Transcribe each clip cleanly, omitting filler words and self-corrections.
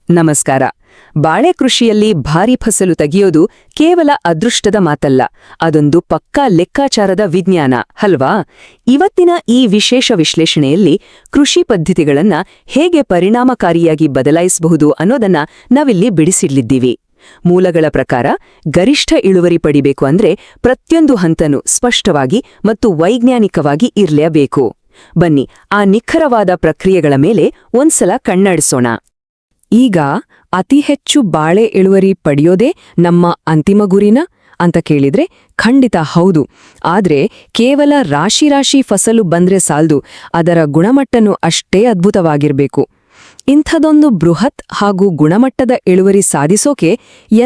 ನಮಸ್ಕಾರ. ಬಾಳೆ ಕೃಷಿಯಲ್ಲಿ ಭಾರಿ ಫಸಲು ತೆಗೆಯೋದು ಕೇವಲ ಅದೃಷ್ಟದ ಮಾತಲ್ಲ, ಅದೊಂದು ಪಕ್ಕಾ ಲೆಕ್ಕಾಚಾರದ ವಿಜ್ಞಾನ ಅಲ್ವಾ? ಇವತ್ತಿನ ಈ ವಿಶೇಷ ವಿಶ್ಲೇಷಣೆಯಲ್ಲಿ ಕೃಷಿ ಪದ್ಧತಿಗಳನ್ನ ಹೇಗೆ ಪರಿಣಾಮಕಾರಿಯಾಗಿ ಬದಲಾಯಿಸಬಹುದು ಅನ್ನೋದನ್ನ ನಾವಿಲ್ಲಿ ಬಿಡಿಸಿಡ್ಲಿದ್ದೀವಿ. ಮೂಲಗಳ ಪ್ರಕಾರ ಗರಿಷ್ಠ ಇಳುವರಿ ಪಡಿಬೇಕು ಅಂದ್ರೆ ಪ್ರತಿಯೊಂದು ಹಂತನೂ ಸ್ಪಷ್ಟವಾಗಿ ಮತ್ತು ವೈಜ್ಞಾನಿಕವಾಗಿ ಇರಲೇಬೇಕು. ಬನ್ನಿ ಆ ನಿಖರವಾದ ಪ್ರಕ್ರಿಯೆಗಳ ಮೇಲೆ ಒಂದ್ಸಲ ಕಣ್ಣಾಡಿಸೋಣ. ಈಗ ಅತಿ ಹೆಚ್ಚು ಬಾಳೆ ಇಳುವರಿ ಪಡೆಯೋದೇ ನಮ್ಮ ಅಂತಿಮ ಗುರಿನ ಅಂತ ಕೇಳಿದ್ರೆ ಖಂಡಿತ ಹೌದು. ಆದ್ರೆ ಕೇವಲ ರಾಶಿ ಫಸಲು ಬಂದ್ರೆ ಸಾಲ್ದು, ಅದರ ಗುಣಮಟ್ಟನೂ ಅಷ್ಟೇ ಅದ್ಭುತವಾಗಿರ್ಬೇಕು. ಇಂಥದೊಂದು ಬೃಹತ್ ಹಾಗೂ ಗುಣಮಟ್ಟದ ಇಳುವರಿ ಸಾಧಿಸೋಕೆ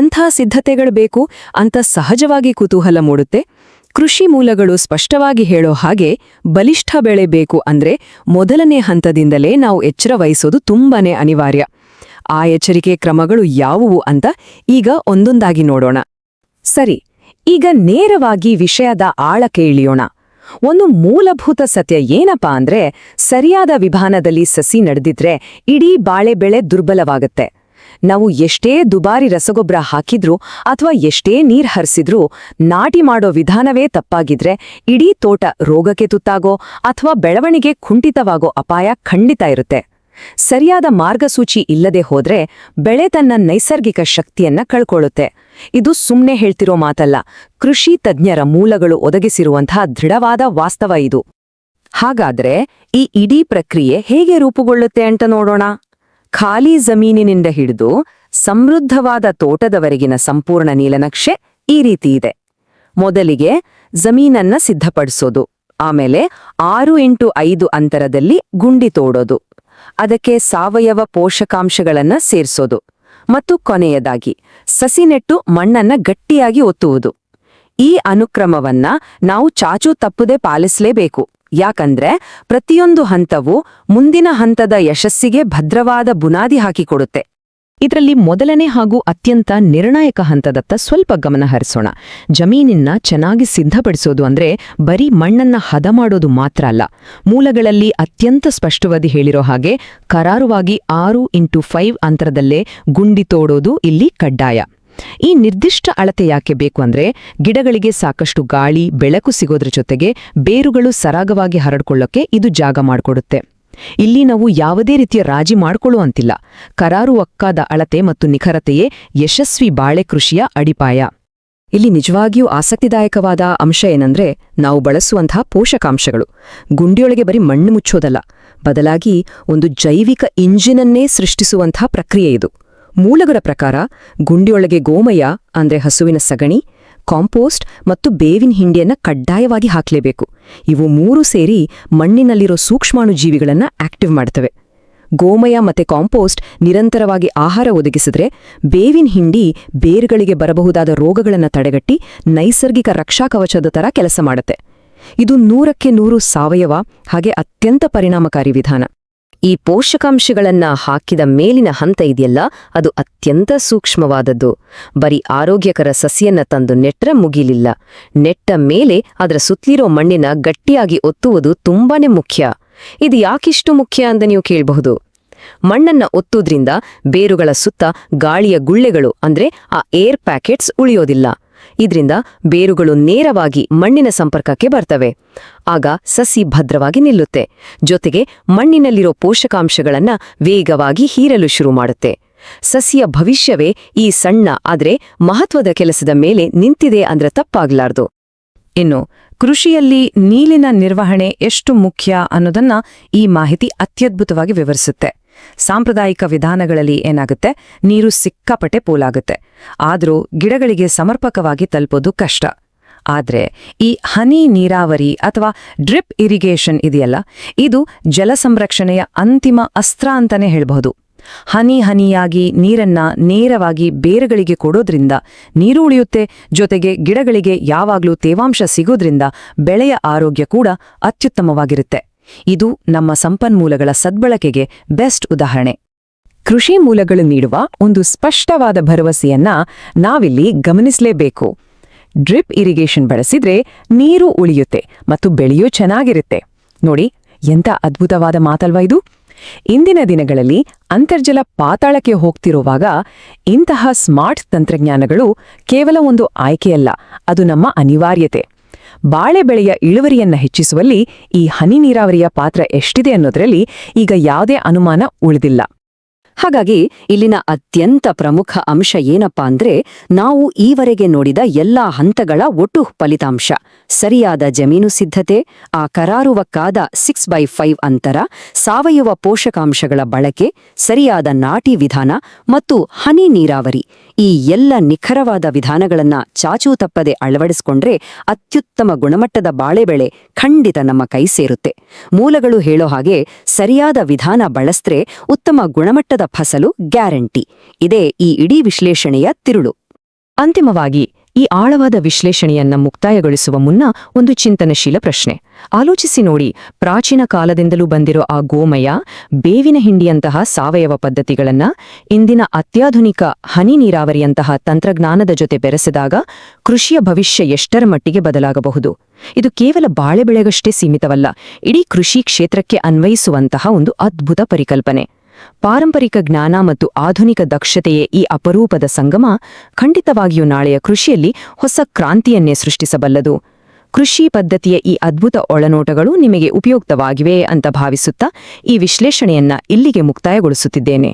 ಎಂಥ ಸಿದ್ಧತೆಗಳು ಬೇಕು ಅಂತ ಸಹಜವಾಗಿ ಕುತೂಹಲ ಮೂಡುತ್ತೆ. ಕೃಷಿ ಮೂಲಗಳು ಸ್ಪಷ್ಟವಾಗಿ ಹೇಳೋ ಹಾಗೆ ಬಲಿಷ್ಠ ಬೆಳೆ ಬೇಕು ಅಂದ್ರೆ ಮೊದಲನೇ ಹಂತದಿಂದಲೇ ನಾವು ಎಚ್ಚರ ವಹಿಸೋದು ತುಂಬಾನೇ ಅನಿವಾರ್ಯ. ಆ ಎಚ್ಚರಿಕೆ ಕ್ರಮಗಳು ಯಾವುವು ಅಂತ ಈಗ ಒಂದೊಂದಾಗಿ ನೋಡೋಣ. ಸರಿ, ಈಗ ನೇರವಾಗಿ ವಿಷಯದ ಆಳಕ್ಕೆ ಇಳಿಯೋಣ. ಒಂದು ಮೂಲಭೂತ ಸತ್ಯ ಏನಪ್ಪಾ ಅಂದ್ರೆ, ಸರಿಯಾದ ವಿಧಾನದಲ್ಲಿ ಸಸಿ ನಡೆದಿದ್ರೆ ಇಡೀ ಬಾಳೆ ಬೆಳೆ ದುರ್ಬಲವಾಗತ್ತೆ. ನಾವು ಎಷ್ಟೇ ದುಬಾರಿ ರಸಗೊಬ್ಬರ ಹಾಕಿದ್ರೂ ಅಥವಾ ಎಷ್ಟೇ ನೀರ್ ಹರಿಸಿದ್ರೂ ನಾಟಿ ಮಾಡೋ ವಿಧಾನವೇ ತಪ್ಪಾಗಿದ್ರೆ ಇಡೀ ತೋಟ ರೋಗಕ್ಕೆ ತುತ್ತಾಗೋ ಅಥವಾ ಬೆಳವಣಿಗೆ ಕುಂಠಿತವಾಗೋ ಅಪಾಯ ಖಂಡಿತ ಇರುತ್ತೆ. ಸರಿಯಾದ ಮಾರ್ಗಸೂಚಿ ಇಲ್ಲದೆ ಹೋದ್ರೆ ಬೆಳೆ ತನ್ನ ನೈಸರ್ಗಿಕ ಶಕ್ತಿಯನ್ನ ಕಳ್ಕೊಳ್ಳುತ್ತೆ. ಇದು ಸುಮ್ನೆ ಹೇಳ್ತಿರೋ ಮಾತಲ್ಲ, ಕೃಷಿ ತಜ್ಞರ ಮೂಲಗಳು ಒದಗಿಸಿರುವಂತಹ ದೃಢವಾದ ವಾಸ್ತವ ಇದು. ಹಾಗಾದ್ರೆ ಈ ಇಡೀ ಪ್ರಕ್ರಿಯೆ ಹೇಗೆ ರೂಪುಗೊಳ್ಳುತ್ತೆ ಅಂತ ನೋಡೋಣ. ಖಾಲಿ ಜಮೀನಿನಿಂದ ಹಿಡಿದು ಸಮೃದ್ಧವಾದ ತೋಟದವರೆಗಿನ ಸಂಪೂರ್ಣ ನೀಲನಕ್ಷೆ ಈ ರೀತಿ ಇದೆ. ಮೊದಲಿಗೆ ಜಮೀನನ್ನ ಸಿದ್ಧಪಡಿಸೋದು, ಆಮೇಲೆ 6x5 ಅಂತರದಲ್ಲಿ ಗುಂಡಿ ತೋಡೋದು, ಅದಕ್ಕೆ ಸಾವಯವ ಪೋಷಕಾಂಶಗಳನ್ನ ಸೇರ್ಸೋದು ಮತ್ತು ಕೊನೆಯದಾಗಿ ಸಸಿ ನೆಟ್ಟು ಮಣ್ಣನ್ನ ಗಟ್ಟಿಯಾಗಿ ಒತ್ತುವುದು. ಈ ಅನುಕ್ರಮವನ್ನ ನಾವು ಚಾಚೂ ತಪ್ಪದೆ ಪಾಲಿಸಲೇಬೇಕು. ಯಾಕಂದ್ರೆ ಪ್ರತಿಯೊಂದು ಹಂತವೂ ಮುಂದಿನ ಹಂತದ ಯಶಸ್ಸಿಗೆ ಭದ್ರವಾದ ಬುನಾದಿ ಹಾಕಿಕೊಡುತ್ತೆ. ಇದರಲ್ಲಿ ಮೊದಲನೇ ಹಾಗೂ ಅತ್ಯಂತ ನಿರ್ಣಾಯಕ ಹಂತದತ್ತ ಸ್ವಲ್ಪ ಗಮನ ಹರಿಸೋಣ. ಜಮೀನಿನ ಚೆನ್ನಾಗಿ ಸಿದ್ಧಪಡಿಸೋದು ಅಂದ್ರೆ ಬರೀ ಮಣ್ಣನ್ನ ಹದ ಮಾಡೋದು ಮಾತ್ರ ಅಲ್ಲ. ಮೂಲಗಳಲ್ಲಿ ಅತ್ಯಂತ ಸ್ಪಷ್ಟವಾದಿ ಹೇಳಿರೋ ಹಾಗೆ ಕರಾರುವಾಗಿ 6x5 ಅಂತರದಲ್ಲೇ ಗುಂಡಿ ತೋಡೋದು ಇಲ್ಲಿ ಕಡ್ಡಾಯ. ಈ ನಿರ್ದಿಷ್ಟ ಅಳತೆ ಯಾಕೆ ಬೇಕು ಅಂದ್ರೆ ಗಿಡಗಳಿಗೆ ಸಾಕಷ್ಟು ಗಾಳಿ ಬೆಳಕು ಸಿಗೋದ್ರ ಜೊತೆಗೆ ಬೇರುಗಳು ಸರಾಗವಾಗಿ ಹರಡ್ಕೊಳ್ಳೋಕೆ ಇದು ಜಾಗ ಮಾಡಿಕೊಡುತ್ತೆ. ಇಲ್ಲಿ ನಾವು ಯಾವುದೇ ರೀತಿಯ ರಾಜಿ ಮಾಡ್ಕೊಳ್ಳುವಂತಿಲ್ಲ. ಕರಾರುವಕ್ಕಾದ ಅಳತೆ ಮತ್ತು ನಿಖರತೆಯೇ ಯಶಸ್ವಿ ಬಾಳೆ ಕೃಷಿಯ ಅಡಿಪಾಯ. ಇಲ್ಲಿ ನಿಜವಾಗಿಯೂ ಆಸಕ್ತಿದಾಯಕವಾದ ಅಂಶ ಏನಂದ್ರೆ, ನಾವು ಬಳಸುವಂತಹ ಪೋಷಕಾಂಶಗಳು ಗುಂಡಿಯೊಳಗೆ ಬರೀ ಮಣ್ಣು ಮುಚ್ಚೋದಲ್ಲ, ಬದಲಾಗಿ ಒಂದು ಜೈವಿಕ ಇಂಜಿನನ್ನೇ ಸೃಷ್ಟಿಸುವಂತಹ ಪ್ರಕ್ರಿಯೆ ಇದು. ಮೂಲಗಳ ಪ್ರಕಾರ ಗುಂಡಿಯೊಳಗೆ ಗೋಮಯ ಅಂದ್ರೆ ಹಸುವಿನ ಸಗಣಿ, ಕಾಂಪೋಸ್ಟ್ ಮತ್ತು ಬೇವಿನ ಹಿಂಡಿಯನ್ನ ಕಡ್ಡಾಯವಾಗಿ ಹಾಕಲೇಬೇಕು. ಇವು ಮೂರು ಸೇರಿ ಮಣ್ಣಿನಲ್ಲಿರೋ ಸೂಕ್ಷ್ಮಾಣುಜೀವಿಗಳನ್ನ ಆಕ್ಟಿವ್ ಮಾಡ್ತವೆ. ಗೋಮಯ ಮತ್ತೆ ಕಾಂಪೋಸ್ಟ್ ನಿರಂತರವಾಗಿ ಆಹಾರ ಒದಗಿಸಿದ್ರೆ, ಬೇವಿನ ಹಿಂಡಿ ಬೇರುಗಳಿಗೆ ಬರಬಹುದಾದ ರೋಗಗಳನ್ನು ತಡೆಗಟ್ಟಿ ನೈಸರ್ಗಿಕ ರಕ್ಷಾ ಕವಚದ ತರ ಕೆಲಸ ಮಾಡುತ್ತೆ. ಇದು 100ಕ್ಕೆ 100 ಸಾವಯವ ಹಾಗೆ ಅತ್ಯಂತ ಪರಿಣಾಮಕಾರಿ ವಿಧಾನ. ಈ ಪೋಷಕಾಂಶಗಳನ್ನ ಹಾಕಿದ ಮೇಲಿನ ಹಂತ ಇದೆಯಲ್ಲ, ಅದು ಅತ್ಯಂತ ಸೂಕ್ಷ್ಮವಾದದ್ದು. ಬರೀ ಆರೋಗ್ಯಕರ ಸಸಿಯನ್ನ ತಂದು ನೆಟ್ರ ಮುಗಿಲಿಲ್ಲ, ನೆಟ್ಟ ಮೇಲೆ ಅದರ ಸುತ್ತಲಿರೋ ಮಣ್ಣಿನ ಗಟ್ಟಿಯಾಗಿ ಒತ್ತುವುದು ತುಂಬಾನೇ ಮುಖ್ಯ. ಇದು ಯಾಕಿಷ್ಟು ಮುಖ್ಯ ಅಂತ ನೀವು ಕೇಳಬಹುದು. ಮಣ್ಣನ್ನ ಒತ್ತುದ್ರಿಂದ ಬೇರುಗಳ ಸುತ್ತ ಗಾಳಿಯ ಗುಳ್ಳೆಗಳು ಅಂದ್ರೆ ಆ ಏರ್ ಪ್ಯಾಕೆಟ್ಸ್ ಉಳಿಯೋದಿಲ್ಲ. ಇದರಿಂದ ಬೇರುಗಳು ನೇರವಾಗಿ ಮಣ್ಣಿನ ಸಂಪರ್ಕಕ್ಕೆ ಬರ್ತವೆ. ಆಗ ಸಸಿ ಭದ್ರವಾಗಿ ನಿಲ್ಲುತ್ತೆ. ಜೊತೆಗೆ ಮಣ್ಣಿನಲ್ಲಿರೋ ಪೋಷಕಾಂಶಗಳನ್ನ ವೇಗವಾಗಿ ಹೀರಲು ಶುರು ಮಾಡುತ್ತೆ. ಸಸಿಯ ಭವಿಷ್ಯವೇ ಈ ಸಣ್ಣ ಆದ್ರೆ ಮಹತ್ವದ ಕೆಲಸದ ಮೇಲೆ ನಿಂತಿದೆ ಅಂದ್ರೆ ತಪ್ಪಾಗ್ಲಾರ್ದು. ಇನ್ನು ಕೃಷಿಯಲ್ಲಿ ನೀರಿನ ನಿರ್ವಹಣೆ ಎಷ್ಟು ಮುಖ್ಯ ಅನ್ನೋದನ್ನ ಈ ಮಾಹಿತಿ ಅತ್ಯದ್ಭುತವಾಗಿ ವಿವರಿಸುತ್ತೆ. ಸಾಂಪ್ರದಾಯಿಕ ವಿಧಾನಗಳಲ್ಲಿ ಏನಾಗುತ್ತೆ, ನೀರು ಸಿಕ್ಕಾಪಟ್ಟೆ ಪೋಲಾಗುತ್ತೆ, ಆದ್ರೂ ಗಿಡಗಳಿಗೆ ಸಮರ್ಪಕವಾಗಿ ತಲುಪೋದು ಕಷ್ಟ. ಆದ್ರೆ ಈ ಹನಿ ನೀರಾವರಿ ಅಥವಾ ಡ್ರಿಪ್ ಇರಿಗೇಷನ್ ಇದೆಯಲ್ಲ, ಇದು ಜಲ ಸಂರಕ್ಷಣೆಯ ಅಂತಿಮ ಅಸ್ತ್ರ ಅಂತಾನೆ ಹೇಳ್ಬಹುದು. ಹನಿಯಾಗಿ ನೀರನ್ನ ನೇರವಾಗಿ ಬೇರುಗಳಿಗೆ ಕೊಡೋದ್ರಿಂದ ನೀರು ಉಳಿಯುತ್ತೆ, ಜೊತೆಗೆ ಗಿಡಗಳಿಗೆ ಯಾವಾಗ್ಲೂ ತೇವಾಂಶ ಸಿಗೋದ್ರಿಂದ ಬೆಳೆಯ ಆರೋಗ್ಯ ಕೂಡ ಅತ್ಯುತ್ತಮವಾಗಿರುತ್ತೆ. ಇದು ನಮ್ಮ ಸಂಪನ್ಮೂಲಗಳ ಸದ್ಬಳಕೆಗೆ ಬೆಸ್ಟ್ ಉದಾಹರಣೆ. ಕೃಷಿ ಮೂಲಗಳು ನೀಡುವ ಒಂದು ಸ್ಪಷ್ಟವಾದ ಭರವಸೆಯನ್ನ ನಾವಿಲ್ಲಿ ಗಮನಿಸಲೇಬೇಕು. ಡ್ರಿಪ್ ಇರಿಗೇಷನ್ ಬಳಸಿದ್ರೆ ನೀರು ಉಳಿಯುತ್ತೆ ಮತ್ತು ಬೆಳೆಯೂ ಚೆನ್ನಾಗಿರುತ್ತೆ. ನೋಡಿ, ಎಂಥ ಅದ್ಭುತವಾದ ಮಾತಲ್ವಾ ಇದು. ಇಂದಿನ ದಿನಗಳಲ್ಲಿ ಅಂತರ್ಜಲ ಪಾತಾಳಕ್ಕೆ ಹೋಗ್ತಿರುವಾಗ ಇಂತಹ ಸ್ಮಾರ್ಟ್ ತಂತ್ರಜ್ಞಾನಗಳು ಕೇವಲ ಒಂದು ಆಯ್ಕೆಯಲ್ಲ, ಅದು ನಮ್ಮ ಅನಿವಾರ್ಯತೆ. ಬಾಳೆ ಬೆಳೆಯ ಇಳುವರಿಯನ್ನ ಹೆಚ್ಚಿಸುವಲ್ಲಿ ಈ ಹನಿ ನೀರಾವರಿಯ ಪಾತ್ರ ಎಷ್ಟಿದೆ ಅನ್ನೋದರಲ್ಲಿ ಈಗ ಯಾವುದೇ ಅನುಮಾನ ಉಳಿದಿಲ್ಲ. ಹಾಗಾಗಿ ಇಲ್ಲಿನ ಅತ್ಯಂತ ಪ್ರಮುಖ ಅಂಶ ಏನಪ್ಪಾ ಅಂದ್ರೆ, ನಾವು ಈವರೆಗೆ ನೋಡಿದ ಎಲ್ಲಾ ಹಂತಗಳ ಒಟ್ಟು ಫಲಿತಾಂಶ, ಸರಿಯಾದ ಜಮೀನು ಸಿದ್ಧತೆ, ಆ ಕರಾರುವಕ್ಕಾದ 6x5 ಅಂತರ, ಸಾವಯವ ಪೋಷಕಾಂಶಗಳ ಬಳಕೆ, ಸರಿಯಾದ ನಾಟಿ ವಿಧಾನ ಮತ್ತು ಹನಿ ನೀರಾವರಿ, ಈ ಎಲ್ಲ ನಿಖರವಾದ ವಿಧಾನಗಳನ್ನ ಚಾಚೂ ತಪ್ಪದೆ ಅಳವಡಿಸಿಕೊಂಡ್ರೆ ಅತ್ಯುತ್ತಮ ಗುಣಮಟ್ಟದ ಬಾಳೆ ಬೆಳೆ ಖಂಡಿತ ನಮ್ಮ ಕೈ ಸೇರುತ್ತೆ. ಮೂಲಗಳು ಹೇಳೋ ಹಾಗೆ ಸರಿಯಾದ ವಿಧಾನ ಬಳಸಿದ್ರೆ ಉತ್ತಮ ಗುಣಮಟ್ಟದ ಫಸಲು ಗ್ಯಾರಂಟಿ. ಇದೇ ಈ ಇಡೀ ವಿಶ್ಲೇಷಣೆಯ ತಿರುಳು. ಅಂತಿಮವಾಗಿ ಈ ಆಳವಾದ ವಿಶ್ಲೇಷಣೆಯನ್ನ ಮುಕ್ತಾಯಗೊಳಿಸುವ ಮುನ್ನ ಒಂದು ಚಿಂತನಶೀಲ ಪ್ರಶ್ನೆ ಆಲೋಚಿಸಿ ನೋಡಿ. ಪ್ರಾಚೀನ ಕಾಲದಿಂದಲೂ ಬಂದಿರೋ ಆ ಗೋಮಯ, ಬೇವಿನ ಹಿಂಡಿಯಂತಹ ಸಾವಯವ ಪದ್ಧತಿಗಳನ್ನ ಇಂದಿನ ಅತ್ಯಾಧುನಿಕ ಹನಿ ನೀರಾವರಿಯಂತಹ ತಂತ್ರಜ್ಞಾನದ ಜೊತೆ ಬೆರೆಸಿದಾಗ ಕೃಷಿಯ ಭವಿಷ್ಯ ಎಷ್ಟರ ಮಟ್ಟಿಗೆ ಬದಲಾಗಬಹುದು? ಇದು ಕೇವಲ ಬಾಳೆ ಬೆಳೆಗಷ್ಟೇ ಸೀಮಿತವಲ್ಲ, ಇಡೀ ಕೃಷಿ ಕ್ಷೇತ್ರಕ್ಕೆ ಅನ್ವಯಿಸುವಂತಹ ಒಂದು ಅದ್ಭುತ ಪರಿಕಲ್ಪನೆ. ಪಾರಂಪರಿಕ ಜ್ಞಾನ ಮತ್ತು ಆಧುನಿಕ ದಕ್ಷತೆಯೇ ಈ ಅಪರೂಪದ ಸಂಗಮ ಖಂಡಿತವಾಗಿಯೂ ನಾಳೆಯ ಕೃಷಿಯಲ್ಲಿ ಹೊಸ ಕ್ರಾಂತಿಯನ್ನೇ ಸೃಷ್ಟಿಸಬಲ್ಲದು. ಕೃಷಿ ಪದ್ಧತಿಯ ಈ ಅದ್ಭುತ ಒಳನೋಟಗಳು ನಿಮಗೆ ಉಪಯುಕ್ತವಾಗಿವೆ ಅಂತ ಭಾವಿಸುತ್ತಾ ಈ ವಿಶ್ಲೇಷಣೆಯನ್ನ ಇಲ್ಲಿಗೆ ಮುಕ್ತಾಯಗೊಳಿಸುತ್ತಿದ್ದೇನೆ.